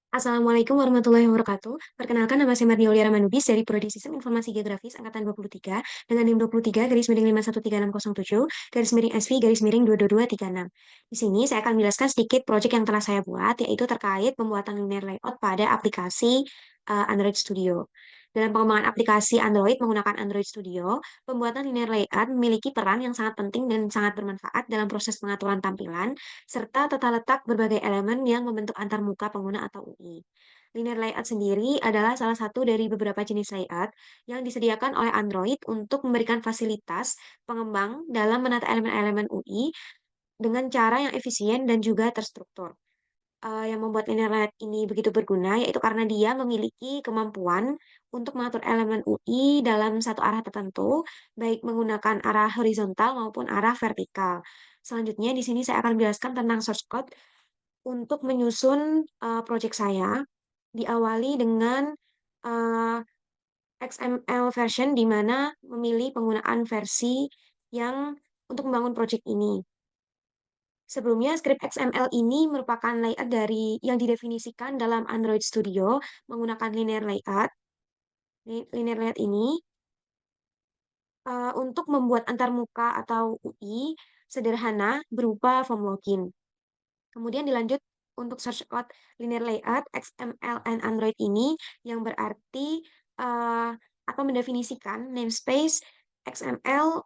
Assalamualaikum warahmatullahi wabarakatuh. Perkenalkan nama saya Mardiaulia Ramanubis dari Prodi Sistem Informasi Geografis Angkatan 23 dengan NIM 23 garis miring 513607 garis miring SV garis miring 22236. Di sini saya akan menjelaskan sedikit proyek yang telah saya buat, yaitu terkait pembuatan linear layout pada aplikasi Android Studio. Dalam pengembangan aplikasi Android menggunakan Android Studio, pembuatan linear layout memiliki peran yang sangat penting dan sangat bermanfaat dalam proses pengaturan tampilan serta tata letak berbagai elemen yang membentuk antarmuka pengguna atau UI. Linear layout sendiri adalah salah satu dari beberapa jenis layout yang disediakan oleh Android untuk memberikan fasilitas pengembang dalam menata elemen-elemen UI dengan cara yang efisien dan juga terstruktur. Yang membuat linear layout ini begitu berguna yaitu karena dia memiliki kemampuan untuk mengatur elemen UI dalam satu arah tertentu, baik menggunakan arah horizontal maupun arah vertikal. Selanjutnya di sini saya akan menjelaskan tentang source code untuk menyusun, project saya. Diawali dengan, eee, XML version di mana memilih penggunaan versi yang untuk membangun project ini. Sebelumnya, skrip XML ini merupakan layout dari yang didefinisikan dalam Android Studio menggunakan linear layout. Linear layout ini, untuk membuat antarmuka atau UI sederhana berupa form login. Kemudian dilanjut untuk search code linear layout XML and Android ini yang berarti, atau mendefinisikan namespace XML,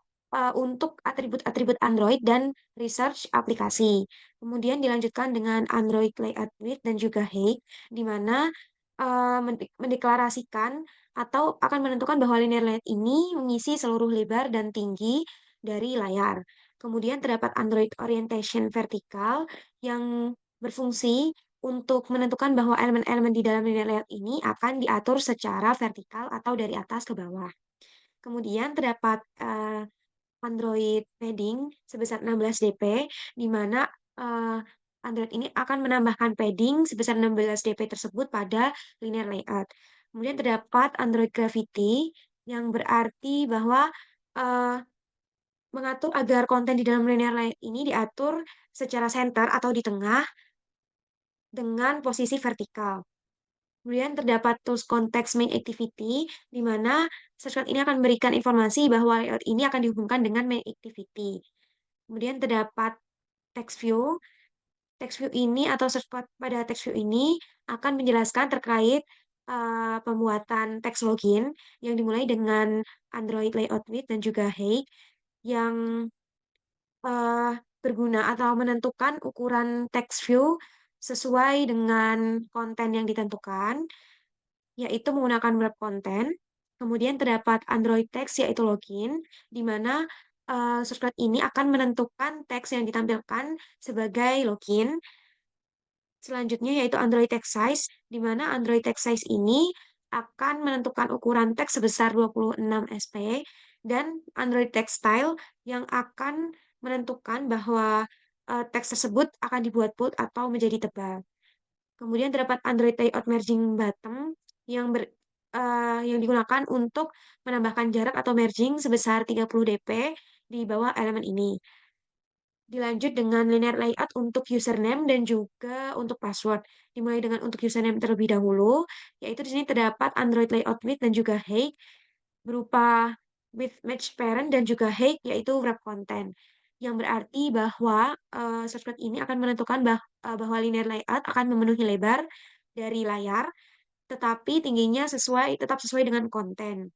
untuk atribut-atribut Android dan research aplikasi. Kemudian dilanjutkan dengan Android layout width dan juga height, di mana, mendeklarasikan atau akan menentukan bahwa linear layout ini mengisi seluruh lebar dan tinggi dari layar. Kemudian terdapat Android orientation vertikal yang berfungsi untuk menentukan bahwa elemen-elemen di dalam linear layout ini akan diatur secara vertikal atau dari atas ke bawah. Kemudian terdapat, Android padding sebesar 16 dp, di mana, Android ini akan menambahkan padding sebesar 16 dp tersebut pada linear layout. Kemudian terdapat Android Gravity yang berarti bahwa, eee, mengatur agar konten di dalam linear layout ini diatur secara center atau di tengah dengan posisi vertikal. Kemudian terdapat tools context main activity, di mana shortcut ini akan memberikan informasi bahwa layout ini akan dihubungkan dengan main activity. Kemudian terdapat text view. Text view ini atau shortcut pada text view ini akan menjelaskan terkait pembuatan text login yang dimulai dengan Android layout width dan juga height yang berguna atau menentukan ukuran text view sesuai dengan konten yang ditentukan, yaitu menggunakan wrap content. Kemudian terdapat Android text yaitu login, di mana, shortcut ini akan menentukan teks yang ditampilkan sebagai login. Selanjutnya yaitu Android text size, di mana Android text size ini akan menentukan ukuran teks sebesar 26 sp dan Android text style yang akan menentukan bahwa, teks tersebut akan dibuat bold atau menjadi tebal. Kemudian terdapat Android layout merging bottom yang yang digunakan untuk menambahkan jarak atau merging sebesar 30 dp di bawah elemen ini. Dilanjut dengan linear layout untuk username dan juga untuk password. Dimulai dengan untuk username terlebih dahulu, yaitu di sini terdapat Android layout width dan juga height berupa with match parent dan juga height yaitu wrap content. Yang berarti bahwa, shortcut ini akan menentukan bahwa linear layout akan memenuhi lebar dari layar, tetapi tingginya tetap sesuai dengan konten.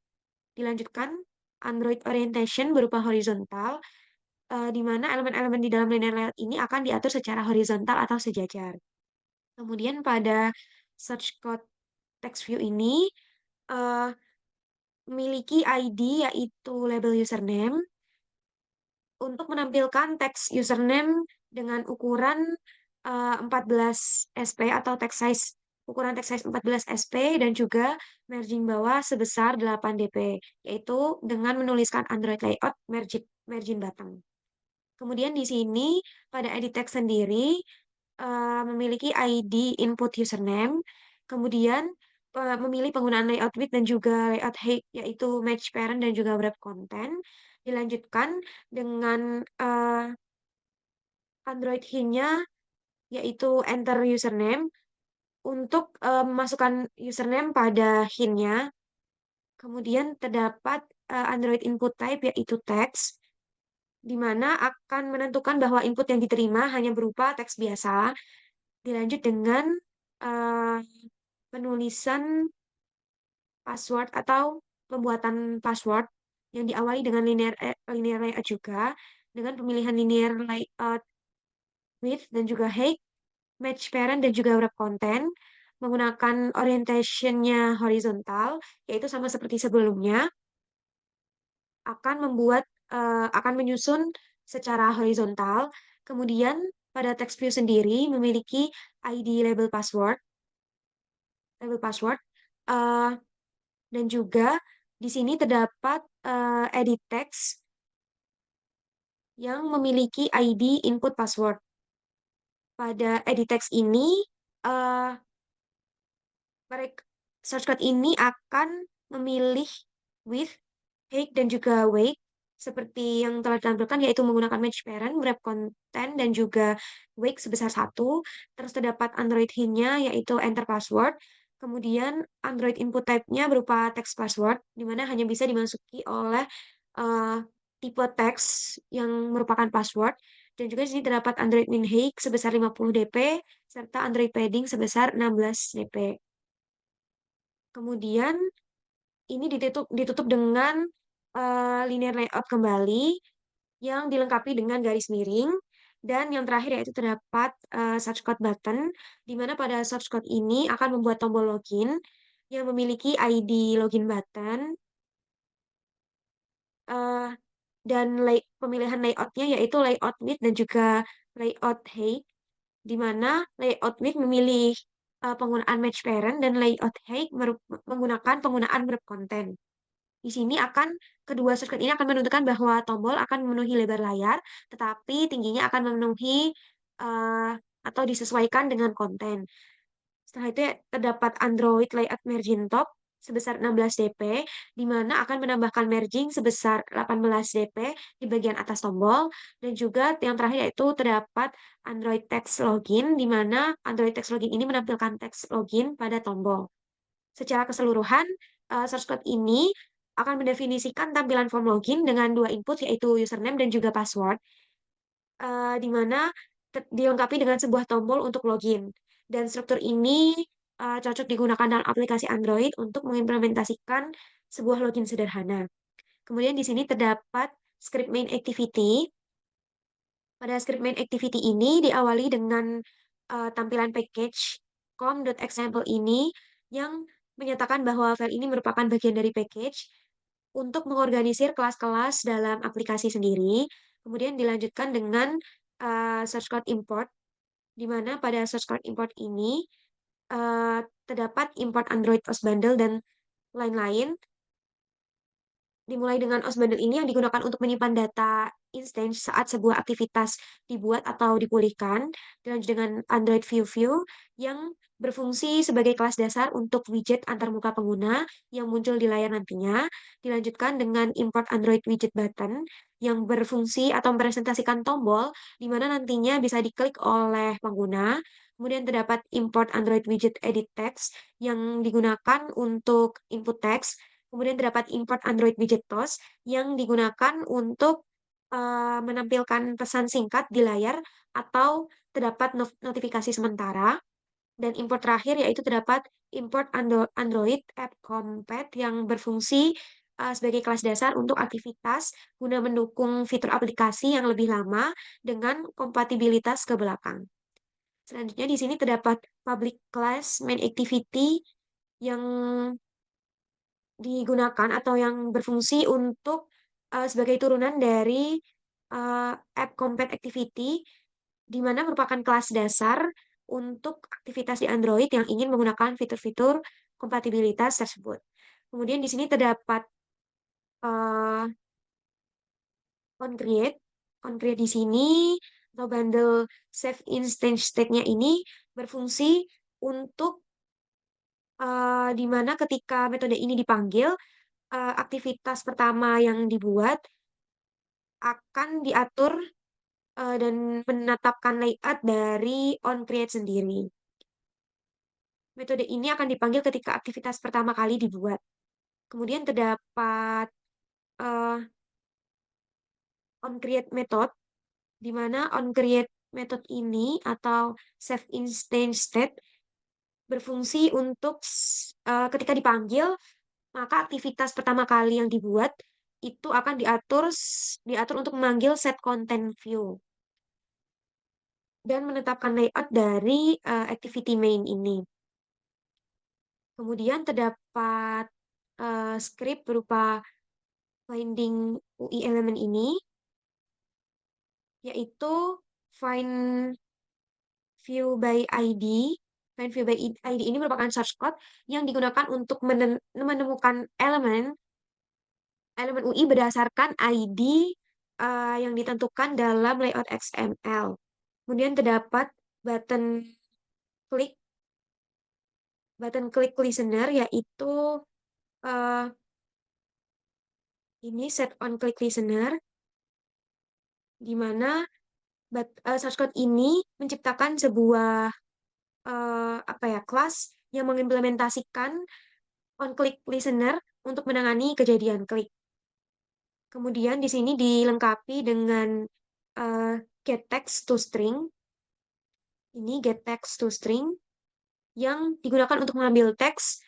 Dilanjutkan Android orientation berupa horizontal, di mana elemen-elemen di dalam linear layout ini akan diatur secara horizontal atau sejajar. Kemudian pada search code text view ini, eee, memiliki ID yaitu label username untuk menampilkan teks username dengan ukuran, 14 sp atau text size ukuran text size 14 sp dan juga margin bawah sebesar 8 dp, yaitu dengan menuliskan Android layout margin bottom. Kemudian di sini pada edit text sendiri, memiliki ID input username, kemudian, memilih penggunaan layout width dan juga layout height yaitu match parent dan juga wrap content. Dilanjutkan dengan, Android hint-nya yaitu enter username untuk memasukkan username pada hint-nya, kemudian terdapat Android input type yaitu teks, di mana akan menentukan bahwa input yang diterima hanya berupa teks biasa, dilanjut dengan eh, penulisan password atau pembuatan password yang diawali dengan linear layout juga, dengan pemilihan linear layout width dan juga height, match parent dan juga wrap content, menggunakan orientation-nya horizontal, yaitu sama seperti sebelumnya, akan akan menyusun secara horizontal. Kemudian pada text view sendiri memiliki ID label password, eh, dan juga di sini terdapat edit text yang memiliki ID input password. Pada edit text ini, eh, mereka search code ini akan memilih with, height, dan juga weight seperti yang telah ditampilkan, yaitu menggunakan match parent, wrap content, dan juga weight sebesar 1. Terus terdapat Android hint-nya yaitu enter password. Kemudian Android input type-nya berupa text password, di mana hanya bisa dimasuki oleh eh, tipe teks yang merupakan password. Dan juga di sini terdapat Android min height sebesar 50 dp, serta Android padding sebesar 16 dp. Kemudian ini ditutup dengan linear layout kembali yang dilengkapi dengan garis miring. Dan yang terakhir yaitu terdapat search code button, di mana pada search code ini akan membuat tombol login yang memiliki ID login button, eh, dan pemilihan layoutnya yaitu layout width dan juga layout height, di mana layout width memilih penggunaan match parent dan layout height menggunakan penggunaan wrap content. Di sini kedua shortcut ini akan menentukan bahwa tombol akan memenuhi lebar layar, tetapi tingginya akan memenuhi eh, atau disesuaikan dengan konten. Setelah itu terdapat Android Layout Margin Top sebesar 16 dp, di mana akan menambahkan margin sebesar 18 dp di bagian atas tombol, dan juga yang terakhir yaitu terdapat Android Text Login, di mana Android Text Login ini menampilkan teks login pada tombol. Secara keseluruhan, source code ini akan mendefinisikan tampilan form login dengan dua input yaitu username dan juga password, di mana dilengkapi dengan sebuah tombol untuk login. Dan struktur ini cocok digunakan dalam aplikasi Android untuk mengimplementasikan sebuah login sederhana. Kemudian di sini terdapat script main activity. Pada script main activity ini diawali dengan tampilan package com.example ini yang menyatakan bahwa file ini merupakan bagian dari package untuk mengorganisir kelas-kelas dalam aplikasi sendiri. Kemudian dilanjutkan dengan source code import, di mana pada source code import ini terdapat import Android OS bundle dan lain-lain. Dimulai dengan OS bundle ini yang digunakan untuk menyimpan data instance saat sebuah aktivitas dibuat atau dipulihkan. Dilanjut dengan Android View View yang berfungsi sebagai kelas dasar untuk widget antarmuka pengguna yang muncul di layar nantinya. Dilanjutkan dengan import Android Widget Button yang berfungsi atau mempresentasikan tombol di mana nantinya bisa diklik oleh pengguna. Kemudian terdapat import Android Widget Edit Text yang digunakan untuk input text. Kemudian terdapat import Android widget TOS yang digunakan untuk menampilkan pesan singkat di layar atau terdapat notifikasi sementara. Dan import terakhir yaitu terdapat import Android App Compat yang berfungsi sebagai kelas dasar untuk aktivitas guna mendukung fitur aplikasi yang lebih lama dengan kompatibilitas ke belakang. Selanjutnya di sini terdapat public class main activity yang digunakan atau yang berfungsi untuk sebagai turunan dari App Compat Activity, di mana merupakan kelas dasar untuk aktivitas di Android yang ingin menggunakan fitur-fitur kompatibilitas tersebut. Kemudian di sini terdapat uh, onCreate. OnCreate di sini atau bundle save instance state-nya ini berfungsi untuk di mana ketika metode ini dipanggil, aktivitas pertama yang dibuat akan diatur dan menetapkan layout dari onCreate sendiri. Metode ini akan dipanggil ketika aktivitas pertama kali dibuat. Kemudian terdapat eh, onCreate method, di mana onCreate method ini atau save instance state berfungsi untuk ketika dipanggil, maka aktivitas pertama kali yang dibuat itu akan diatur untuk memanggil set content view dan menetapkan layout dari activity main ini. Kemudian terdapat script berupa finding UI elemen ini, yaitu find view by ID. Find view by ID ini merupakan shortcut yang digunakan untuk menemukan elemen UI berdasarkan ID yang ditentukan dalam layout XML. Kemudian terdapat button klik listener, yaitu eh, ini set on click listener, di mana shortcut ini menciptakan sebuah apa ya, kelas yang mengimplementasikan on click listener untuk menangani kejadian klik. Kemudian di sini dilengkapi dengan eh, get text to string. Ini get text to string yang digunakan untuk mengambil teks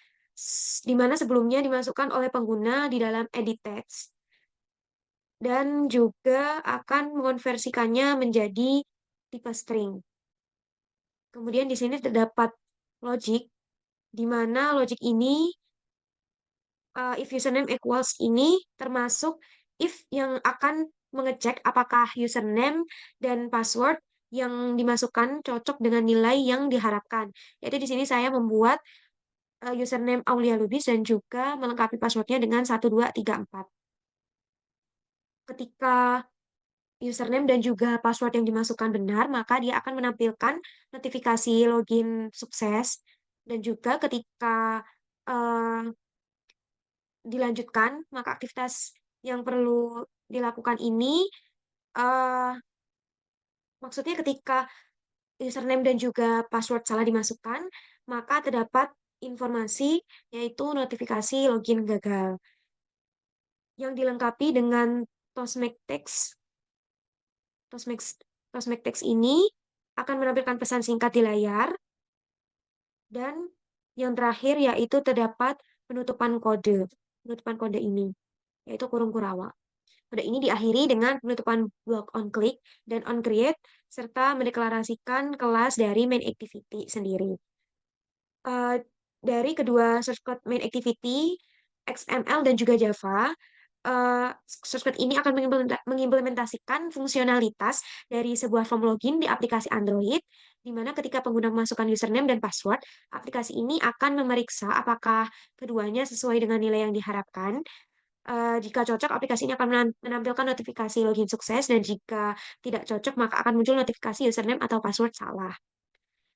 di mana sebelumnya dimasukkan oleh pengguna di dalam edit text dan juga akan mengonversikannya menjadi tipe string. Kemudian di sini terdapat logic, di mana logic ini if username equals ini termasuk if yang akan mengecek apakah username dan password yang dimasukkan cocok dengan nilai yang diharapkan. Yaitu di sini saya membuat username Aulia Lubis dan juga melengkapi passwordnya dengan 1234. Ketika username dan juga password yang dimasukkan benar, maka dia akan menampilkan notifikasi login sukses. Dan juga ketika eh, dilanjutkan, maka aktivitas yang perlu dilakukan ini, eh, maksudnya ketika username dan juga password salah dimasukkan, maka terdapat informasi yaitu notifikasi login gagal yang dilengkapi dengan Toastmake Text. Toastmake Text ini akan menampilkan pesan singkat di layar dan yang terakhir yaitu terdapat penutupan kode. Penutupan kode ini yaitu kurung kurawa. Kode ini diakhiri dengan penutupan block on click dan on create serta mendeklarasikan kelas dari main activity sendiri. Eh, dari kedua source code main activity, XML dan juga Java, source code ini akan mengimplementasikan fungsionalitas dari sebuah form login di aplikasi Android, di mana ketika pengguna memasukkan username dan password, aplikasi ini akan memeriksa apakah keduanya sesuai dengan nilai yang diharapkan. Jika cocok, aplikasi ini akan menampilkan notifikasi login sukses, dan jika tidak cocok, maka akan muncul notifikasi username atau password salah.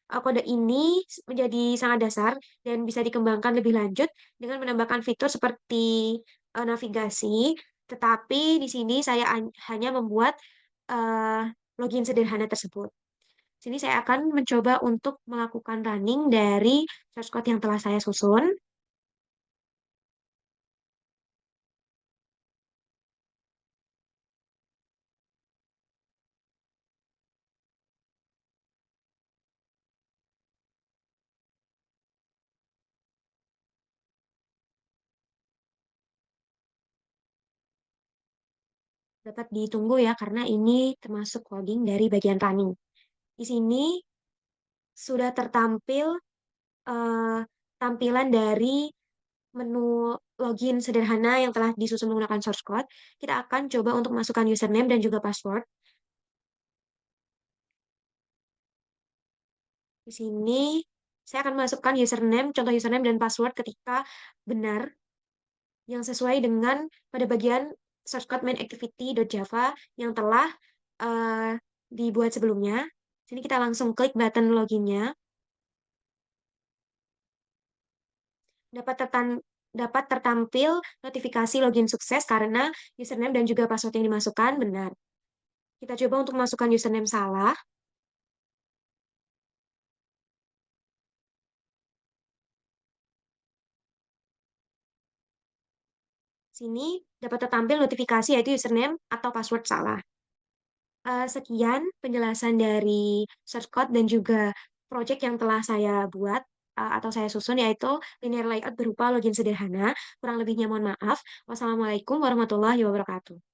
Kode ini menjadi sangat dasar dan bisa dikembangkan lebih lanjut dengan menambahkan fitur seperti navigasi, tetapi di sini saya hanya membuat eh, login sederhana tersebut. Sini saya akan mencoba untuk melakukan running dari source code yang telah saya susun. Dapat ditunggu ya, karena ini termasuk loading dari bagian running. Di sini sudah tertampil eh, tampilan dari menu login sederhana yang telah disusun menggunakan source code. Kita akan coba untuk masukkan username dan juga password. Di sini saya akan masukkan username, contoh username dan password ketika benar, yang sesuai dengan pada bagian source code main activity.java yang telah eh, dibuat sebelumnya. Sini kita langsung klik button loginnya. Dapat dapat tertampil notifikasi login sukses karena username dan juga password yang dimasukkan benar. Kita coba untuk masukkan username salah. Sini dapat tertampil notifikasi yaitu username atau password salah. Sekian penjelasan dari source code dan juga project yang telah saya buat atau saya susun yaitu linear layout berupa login sederhana. Kurang lebihnya mohon maaf. Wassalamualaikum warahmatullahi wabarakatuh.